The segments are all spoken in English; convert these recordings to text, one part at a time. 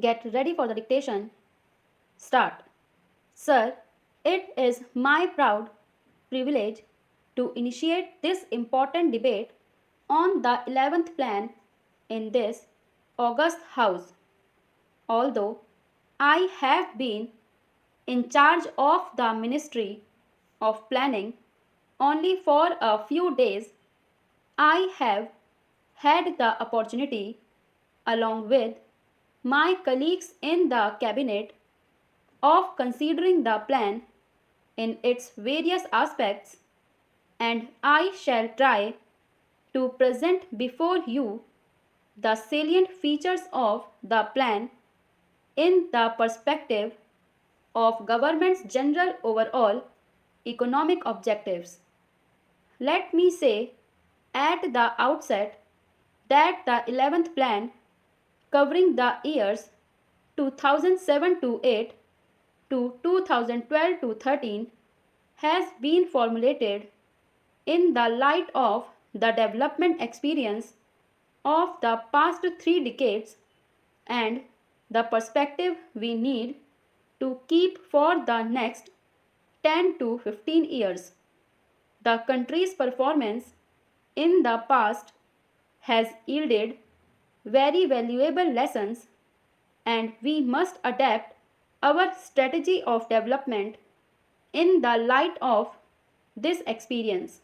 Get ready for the dictation. Start. Sir, it is my proud privilege to initiate this important debate on the 11th plan in this august House. Although I have been in charge of the Ministry of Planning only for a few days, I have had the opportunity, along with my colleagues in the Cabinet, of considering the plan in its various aspects, and I shall try to present before you the salient features of the plan in the perspective of government's general overall economic objectives. Let me say at the outset that the 11th plan, covering the years 2007 to 8 to 2012 to 13, has been formulated in the light of the development experience of the past 3 decades and the perspective we need to keep for the next 10 to 15 years. The country's performance in the past has yielded very valuable lessons, and we must adapt our strategy of development in the light of this experience.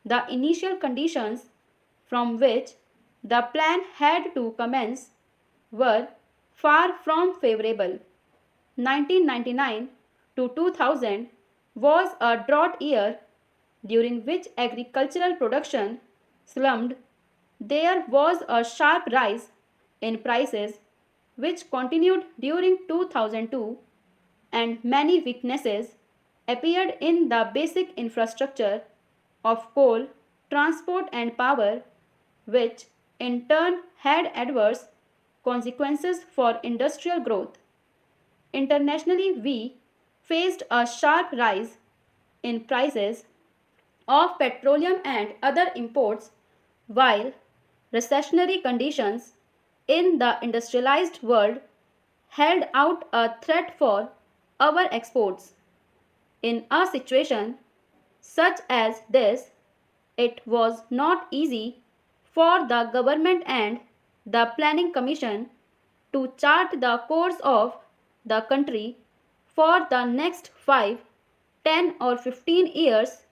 The initial conditions from which the plan had to commence were far from favorable. 1999 to 2000 was a drought year during which agricultural production slummed. There was a sharp rise in prices which continued during 2002, and many weaknesses appeared in the basic infrastructure of coal, transport, and power, which in turn had adverse consequences for industrial growth. Internationally, we faced a sharp rise in prices of petroleum and other imports, while recessionary conditions in the industrialized world held out a threat for our exports. In a situation such as this, it was not easy for the government and the Planning Commission to chart the course of the country for the next 5, 10, or 15 years,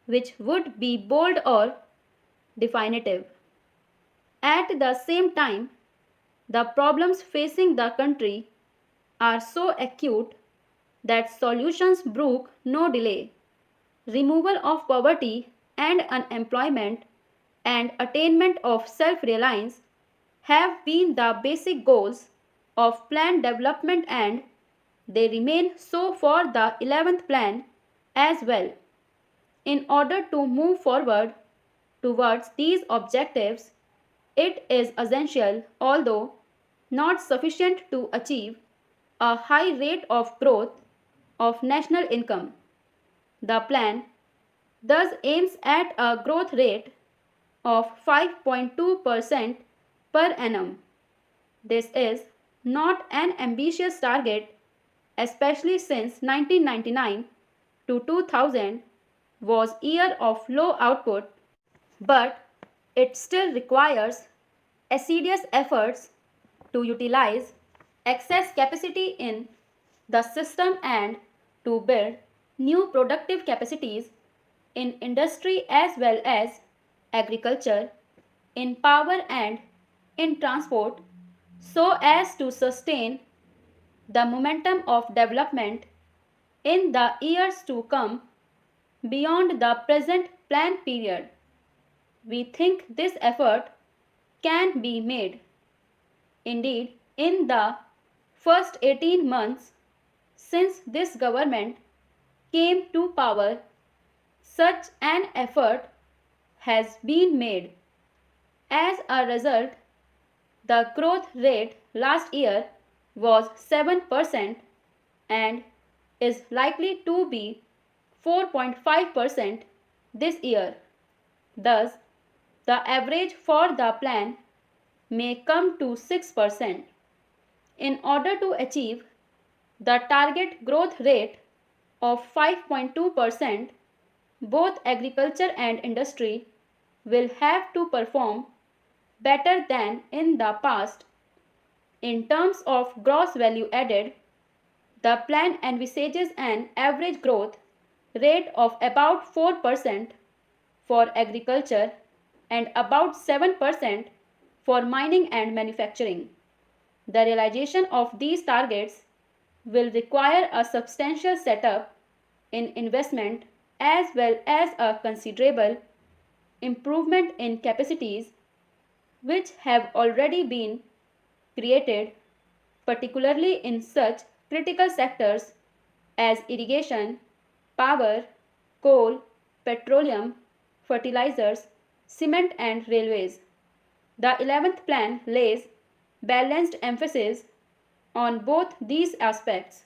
which would be bold or definitive. At the same time, the problems facing the country are so acute that solutions brook no delay. Removal of poverty and unemployment and attainment of self-reliance have been the basic goals of plan development, and they remain so for the 11th plan as well. In order to move forward towards these objectives, it is essential, although not sufficient, to achieve a high rate of growth of national income. The plan thus aims at a growth rate of 5.2% per annum. This is not an ambitious target, especially since 1999 to 2000 was year of low output, but it still requires assiduous efforts to utilize excess capacity in the system and to build new productive capacities in industry as well as agriculture, in power, and in transport, so as to sustain the momentum of development in the years to come beyond the present plan period. We think this effort can be made. Indeed, in the first 18 months since this government came to power, such an effort has been made. As a result, the growth rate last year was 7% and is likely to be 4.5% this year. Thus, the average for the plan may come to 6%. In order to achieve the target growth rate of 5.2%, both agriculture and industry will have to perform better than in the past. In terms of gross value added, the plan envisages an average growth rate of about 4% for agriculture and about 7% for mining and manufacturing. The realization of these targets will require a substantial setup in investment as well as a considerable improvement in capacities which have already been created, particularly in such critical sectors as irrigation, power, coal, petroleum, fertilizers, cement, and railways. The 11th plan lays balanced emphasis on both these aspects.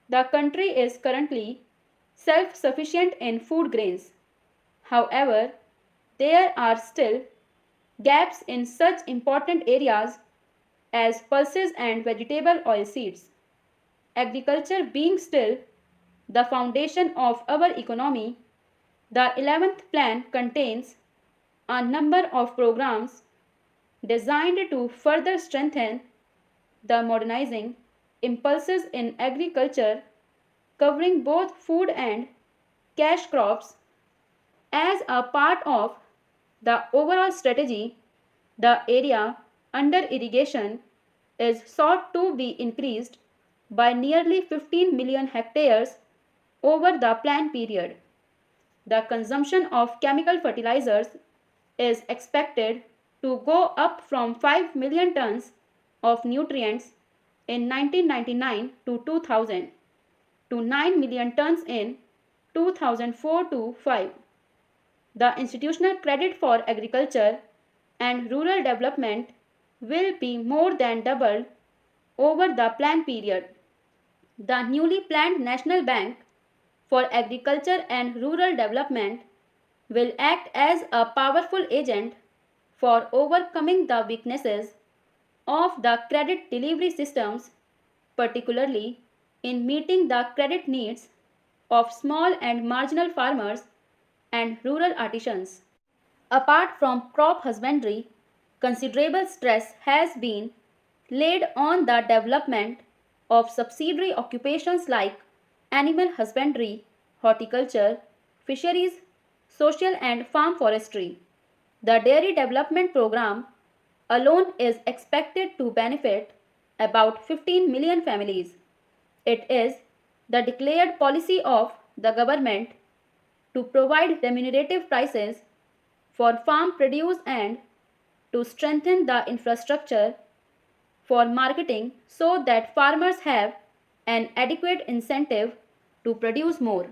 The country is currently self sufficient in food grains. However, there are still gaps in such important areas as pulses and vegetable oil seeds. Agriculture being still the foundation of our economy, the 11th plan contains a number of programs designed to further strengthen the modernizing impulses in agriculture, covering both food and cash crops. As a part of the overall strategy, the area under irrigation is sought to be increased by nearly 15 million hectares over the plan period. The consumption of chemical fertilizers is expected to go up from 5 million tons of nutrients in 1999 to 2000 to 9 million tons in 2004 to 5. The institutional credit for agriculture and rural development will be more than doubled over the plan period. The newly planned National Bank for Agriculture and Rural Development will act as a powerful agent for overcoming the weaknesses of the credit delivery systems, particularly in meeting the credit needs of small and marginal farmers and rural artisans. Apart from crop husbandry, considerable stress has been laid on the development of subsidiary occupations like animal husbandry, horticulture, fisheries, social and farm forestry. The Dairy Development Program alone is expected to benefit about 15 million families. It is the declared policy of the government to provide remunerative prices for farm produce and to strengthen the infrastructure for marketing so that farmers have an adequate incentive to produce more.